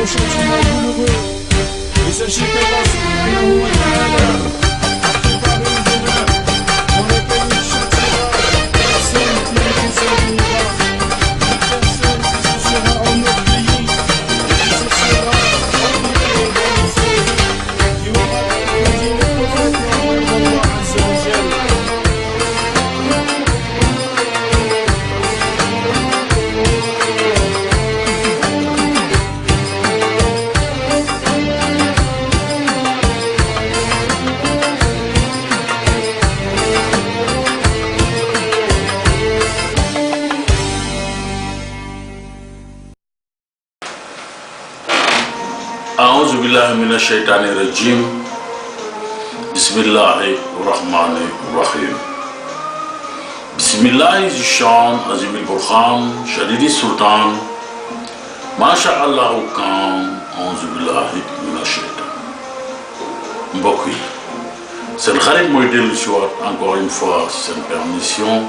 au châtiment douloureux. Et sachez qu'Allah subhanahu wa ta'ala a préparé une demeure dans laquelle il châtiera personne qui ne désobéira, personne qui se sera enorgueilli et qui se sera ennuyé dans le feu, qui aura contredit le prophète Mohammed d'Allah azza wa jalla. أعوذ بالله من الشيطان الرجيم بسم الله الرحمن الرحيم بسم الله ذي الشان عظيم البرهان شديد السلطان ما شاء الله كان أعوذ بالله من الشيطان mbokk yi seen xarit mooy dellu si waat encore une fois seen permission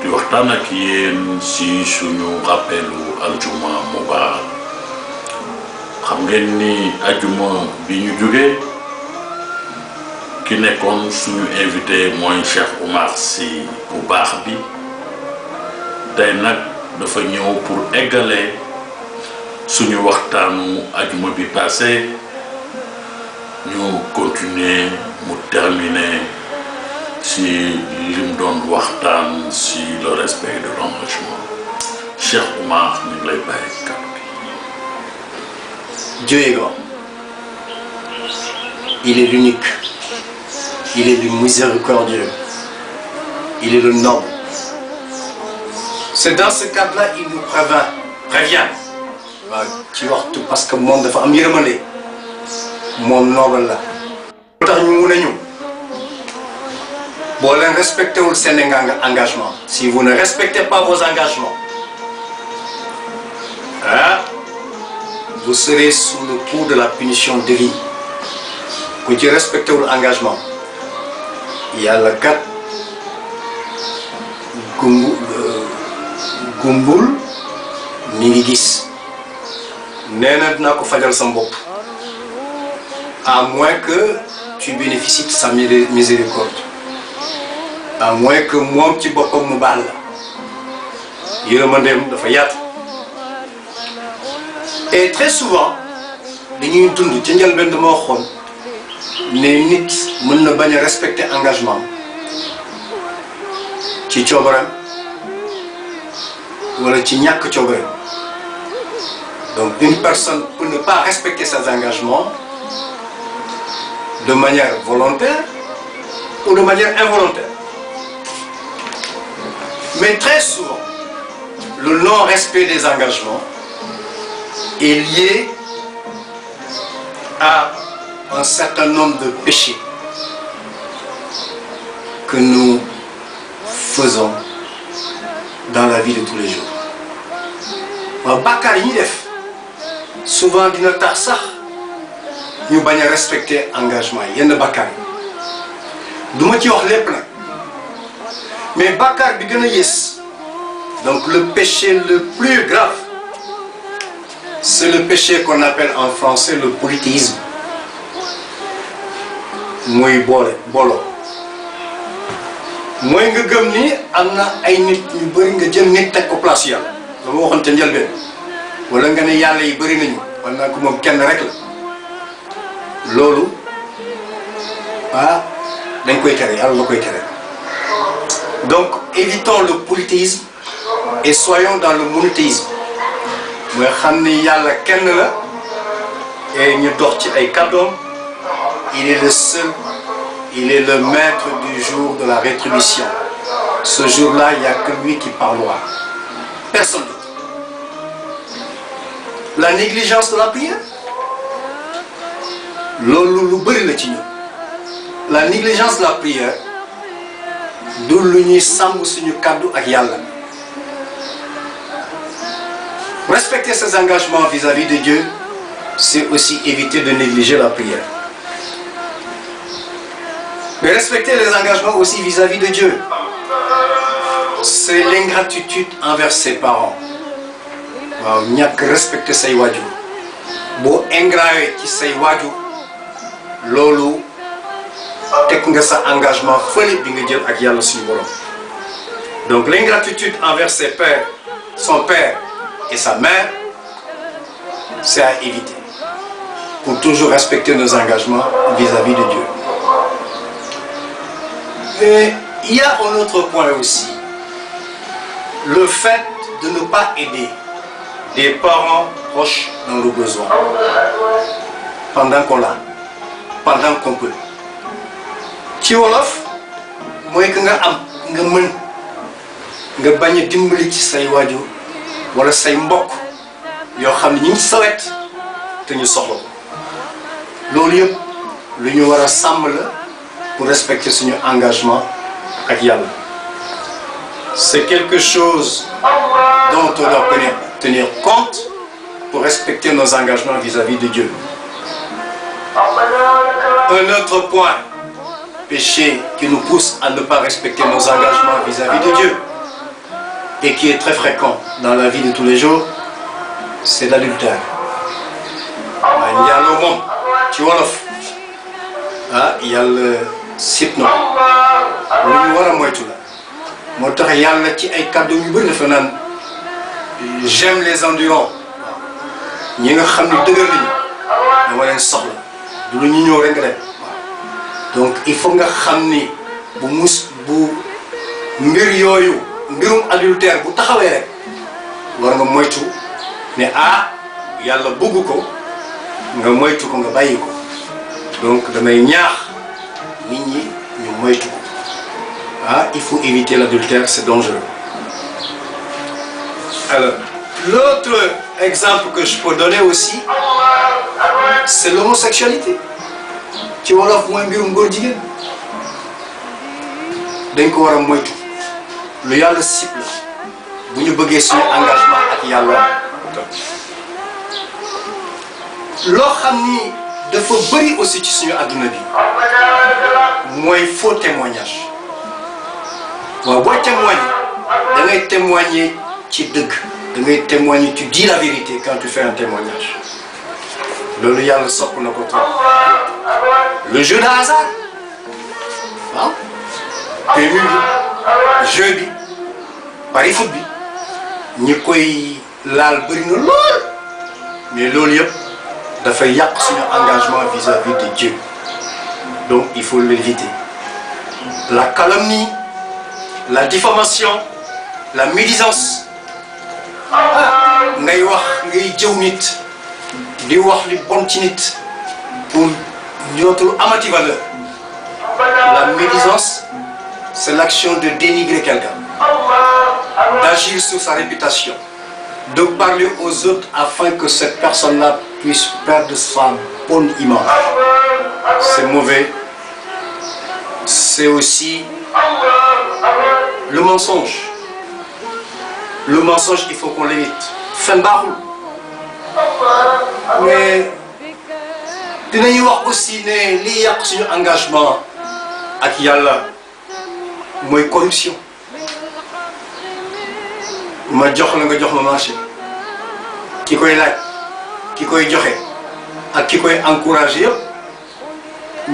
di waxtaan ak yéen si suñu rappelu aljuma mubarak. xam ngeen ni ajuma bi ñu jógee ki nekkoon suñu invité mooy Cheikh Oumar Sy bu baax bi tey nag dafa ñëw pour éggaler suñu waxtaanu ajuma bi passé ñu continuer mu terminer si lim doon waxtaan si le respect de l'engagement. Cheikh Oumar ñu ngi lay bàyyi kàddu. Dieu est grand, il est l'unique, il est le miséricordieux, il est le noble. C'est dans ce cadre-là il nous prévient. Tu vois tout parce que moom dafa am yërmande, moom noble la. moo tax ñu mun a ñëw boo leen respecté wul seen engagement, si vous ne respectez pas vos engagements, vous serez sous le coup de la punition divine. Ku ci respecté wul engagement yàlla kat gumbul mi ngi gis nee na dinaa ko fajal sa bopp à moins que tu bénéficies de sa miséricorde, à moins que moom ci boppam mu baal la yërmandeem dafa yaatu. Et très souvent dañuy dund ci njëlbeen dama waxoon ne nit mën na bañ a respecter engagement ci coobaram wala ci ñàkk coobaram. Donc une personne peut ne pas respecter ses engagements de manière volontaire ou de manière involontaire. Mais très souvent le non-respect des engagements est lié à un certain nombre de péchés que nous faisons dans la vie de tous les jours. waaw bàkkaar yi ñuy def souvent dina tax sax ñu bañ a respecter engagement yi yenn bàkkaar yi du ma ci wax lépp nag mais bàkkaar bi gën a yées, donc le péché le plus grave, c'est le péché qu'on appelle en français le polythéisme. Mooy booloo mooy nga gëm ni am na ay nit ñu bëri nga jël nit teg ko place yàlla dama waxoon te njëlbeen, wala nga ne yàlla yi bëri nañu wala naa ko moom kenn rek la, loolu dañ koy tere, yàlla la koy tere. Donc évitons le polythéisme et soyons dans le monothéisme. mooy xam ni yàlla kenn la et ñu dox ci ay kàddoom. Il est le seul, il est le maître du jour de la rétribution. Ce jour-là, il n'y a que lui qui parlera, personne d'autre. La négligence de la prière, loolu lu bëri la ci ñun. La négligence de la prière du lu ñuy sàmm suñu kàddu ak yàlla. Respecter ses engagements vis-à-vis de Dieu, c'est aussi éviter de négliger la prière. Mais respecter les engagements aussi vis-à-vis de Dieu, c'est l'ingratitude envers ses parents. waaw ñàkk respecter say waajur boo ingrat ci say waajur loolu teg nga sa engagement fële bi nga jël ak yàlla suñu borom. Donc l'ingratitude envers son père et sa mère, c'est à éviter pour toujours respecter nos engagements vis-à-vis de Dieu. Et il y a un autre point aussi, le fait de ne pas aider des parents proches dans le besoin pendant qu'on l'a, pendant qu'on peut. ci wolof mooy que nga am nga mën nga bañ a dimbali ci say waajur wala say mbokk yoo xam ne ñu ngi sa wet te ñu soxla ko loolu yëpp lu ñu war a sàmm la pour respecter suñu engagement ak yàlla. C'est quelque chose dont on doit tenir compte pour respecter nos engagements vis-à-vis de Dieu. Un autre point, péché qui nous pousse à ne pas respecter nos engagements vis-à-vis de Dieu et qui est très fréquent dans la vie de tous les jours, c'est l'adultère. Yàlla moom ci wolof yàlla sib na lu ñu war a moytu la moo tax yàlla ci ay kàddu yu bëri dafa naan j'aime les endurants ñi nga xam ne dëgër nañu dama leen soxla du lu ñu ñëw rek nga dem donc il faut nga xam ni bu mbirum adultère bu taxawee rek war nga moytu ne yàlla bëgg ko nga moytu ko nga bàyyi ko donc damay ñaax nit ñi ñu moytu ko il faut éviter l'adultère, c'est dangereux. Alors l'autre exemple que je peux donner aussi, c'est l'homosexualité. ci wolof mooy mbirum góor jigéen dañ ko war a moytu lu yàlla sib la bu ñu bëggee suñu engagement ak yàlla. loo xam ni dafa bëri aussi ci suñu adduna bi mooy faux témoignage. waaw booy témoigner da ngay témoigner ci dëgg da ngay témoigner, tu dis la vérité quand tu fais un témoignage. loolu yàlla sopp na ko trop. Le jeu de hasard PMU bi jeu bi pari foot bi ñi koy laal bëri na lool mais loolu yëpp dafay yàq suñu engagement vis-à-vis de Dieu, donc il faut l'éviter. La calomnie, la diffamation, la médisance, ngay wax ngay jëw nit di wax li bon ci nit pour dootul amati valeur. La médisance, c'est l'action de dénigrer quelqu'un, d'agir sur sa réputation, de parler aux autres afin que cette personne-là puisse perdre sa bonne image. C'est mauvais. C'est aussi le mensonge. Le mensonge, il faut qu'on l'évite. Fen baaxul. Mais dinañu wax aussi ne li yàq suñu engagement ak yàlla mooy corruption. ma jox la nga jox ma marché ki koy laaj ki koy joxe ak ki koy encouragé yëpp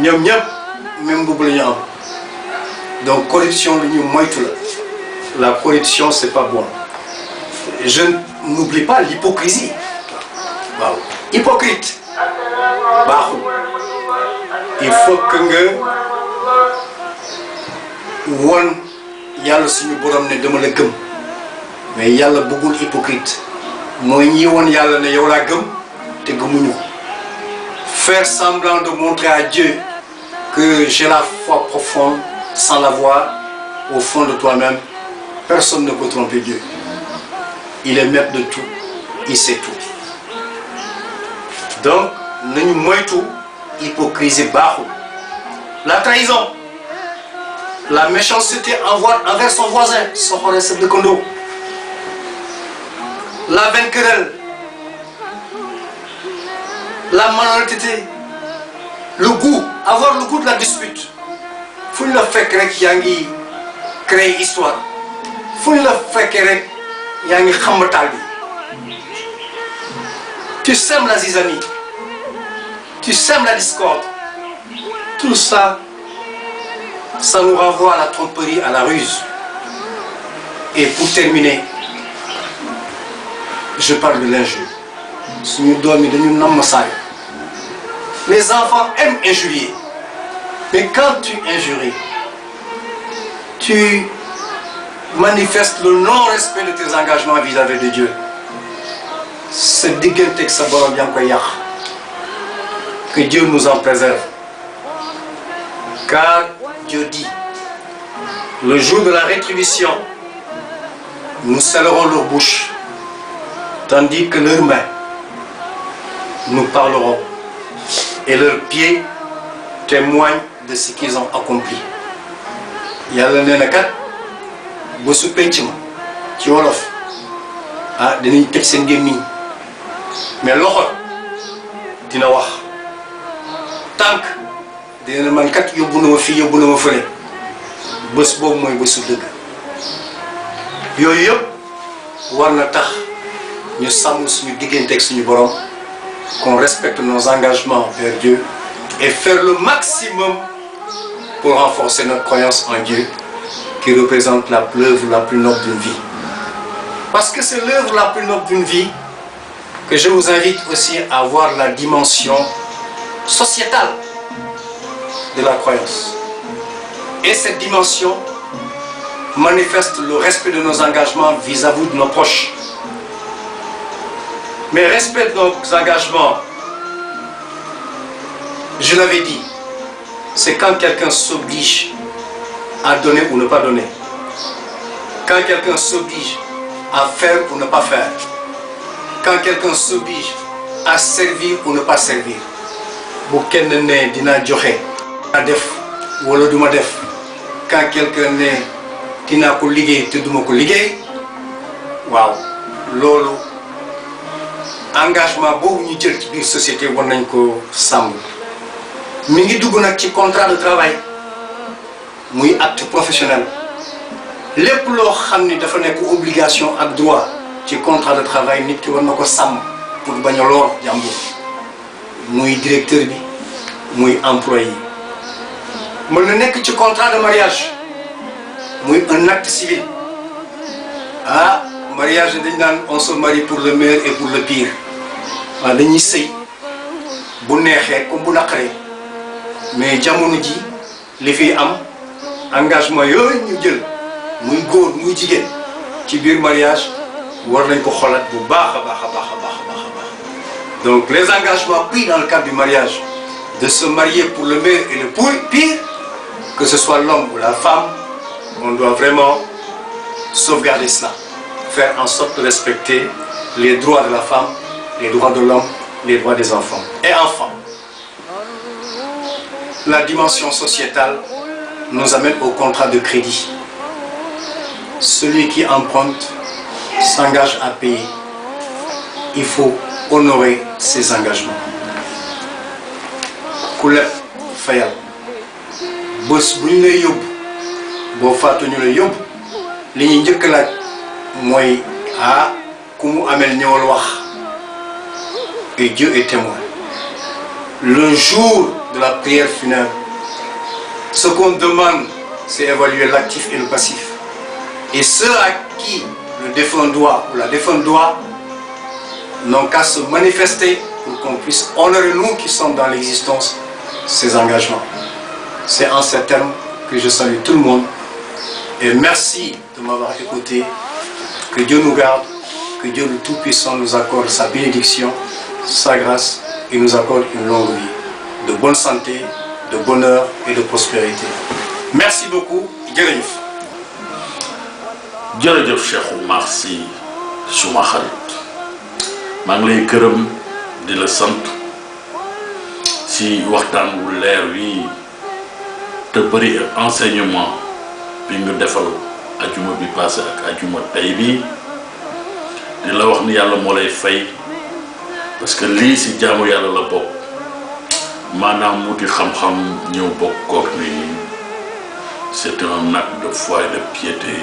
ñoom ñëpp même boobu la ñu am. Donc corruption lu ñu moytu la. La corruption c'est pas bon. Je n'oublie pas l'hypocrisie. waaw hypocrite baaxul. Il faut que nga won yàlla suñu borom ne dama la gëm mais yàlla bëggul hypocrite mooy ñi won yàlla ne yow laa gëm te gëmuñu ko. Faire semblant de montrer à Dieu que j'ai la foi profonde sans l'avoir au fond de toi-même. Personne ne peut tromper Dieu. Il est maître de tout, il sait tout. Donc nañu moytu hypocrisie baaxul. La trahison, la méchanceté envers son voisin, soxore sa dëkkandoo. La vaine querelle, la malhonnêteté, le goût, avoir le goût de la dispute. fu ñu la fekk rek yaa ngi créer histoire, fu ñu la fekk rek yaa ngi xambatal bi. Tu sèmes la zizanie. tu sèmes la discorde. Tout ça, ça nous renvoie à la tromperie, à la ruse. Et pour terminer, je parle de l'injure. Les enfants aiment injurier. Mais quand tu injuries, tu manifestes le non-respect de tes engagements vis-à-vis de Dieu. C'est diggante que ça va bien. Que Dieu nous en préserve. Car Dieu dit, le jour de la rétribution, nous scellerons leur bouche, tandis que leurs mains, nous parlerons, et leurs pieds témoignent de ce qu'ils ont accompli. Yàlla nee na kat bésu penc ma ci wolof dinañ tëj seen gémmiñ mais loxo dina wax tànk dina man kat yóbbu na ma fii yóbbu na ma fële bés boobu mooy bésu dëgg yooyu yëpp war na tax ñu sàmm suñu diggante ak suñu borom, qu'on respecte nos engagements vers Dieu et faire le maximum pour renforcer notre croyance en Dieu qui représente l'œuvre la plus noble d'une vie. Parce que c'est l'œuvre la plus noble d'une vie que je vous invite aussi à voir la dimension sociétale de la croyance. Et cette dimension manifeste le respect de nos engagements vis-à-vis de nos proches. Mais respect de nos engagements, je l'avais dit, c'est quand quelqu'un s'oblige à donner ou ne pas donner. Quand quelqu'un s'oblige à faire ou ne pas faire. Quand quelqu'un s'oblige à servir ou ne pas servir. Bu kenn ne dina joxe a def wala duma def. Quand quelqu'un ne dina ko liggéey te duma ko liggéey, waaw loolu engagement boobu ñu jël ci biir société war nañ ko sàmm. Mi ngi dugg nag ci contrat de travail muy acte professionnel lépp loo xam ni dafa nekk obligation ak droit ci contrat de travail nit ki war na ko sàmm pour bañ a lor jàmbur muy directeur bi muy employé mën na nekk ci contrat de mariage muy un acte civil mariage dañ naan on se marie pour le meilleur et pour le pire waaw dañuy sëy bu neexee comme bu naqaree mais jamono ji li fi am engagement yooyu ñu jël muy góor muy jigéen ci biir mariage war nañ ko xoolaat bu baax a baax a baax a baax a baax a baax. Donc les engagements pris dans le cadre du mariage de se marier pour le meilleur et le pire, que ce soit l'homme ou la femme, on doit vraiment sauvegarder cela, faire en sorte de respecter les droits de la femme, les droits de l'homme, les droits des enfants. Et enfin, la dimension sociétale nous amène au contrat de crédit. Celui qui emprunte s'engage à payer. Il faut honorer ses engagements. Ku leb fayal bés bu ñu lay yóbbu boo faatu ñu lay yóbbu li ñuy njëkk laaj mooy ku mu amel ñëwal wax. Et Dieu est témoin. Le jour de la prière funèbre, ce qu'on demande, c'est évaluer l'actif et le passif. Et ceux à qui le défunt doit ou la défunte doit n'ont qu'à se manifester pour qu'on puisse honorer nous qui sommes dans l'existence ces engagements. C'est en ces termes que je salue tout le monde et merci de m'avoir écouté. Que Dieu nous garde, que Dieu le Tout-Puissant nous accorde sa bénédiction, sa grâce et nous accorde une longue vie, de bonne santé, de bonheur et de prospérité. Merci beaucoup. Jërëjëf. Jërëjëf Cheikh Oumar Sy suma xarit maa ngi lay gërëm di la sant si waxtaan wu leer wi te bëri enseignement bi nga defal ajuma bi passé ak ajuma tey bi di la wax ni yàlla moo lay fay parce que lii si jaamu yàlla la bokk maanaam muti xam-xam ñëw bokk kook ni c'est un acte de foi et de piété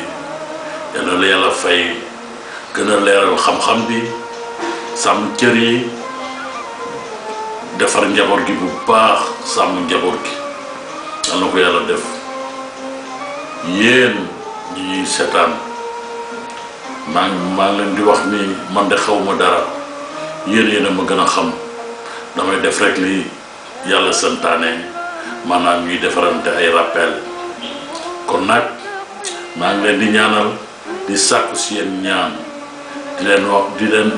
yàlla la yàlla fay gën a leeral xam-xam bi sàmm cër yi defar njaboot gi bu baax sàmm njaboot gi yal na ko yàlla def yéen ñi ñuy seetaan maa ngi leen di wax ni man de xaw ma dara yéen a ma gën a xam damay def rek li yàlla santaane maanaam ñuy defarante ay rappel kon nag maa ngi leen di ñaanal di sàkku si yéen ñaan di leen wax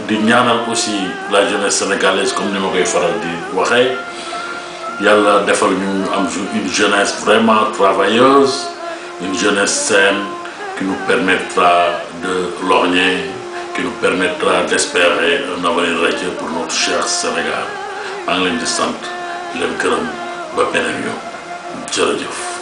di ñaanal aussi la jeunesse sénégalaise comme ni ma koy faral di waxee yàlla defal ñu am une jeunesse vraiment travailleuse une jeunesse saine qui nous permettra de lorgner, qui nous permettra d'espérer un avenir radieux pour notre cher Sénégal maa ngi leen di sant di leen gërëm ba beneen yoon jërëjëf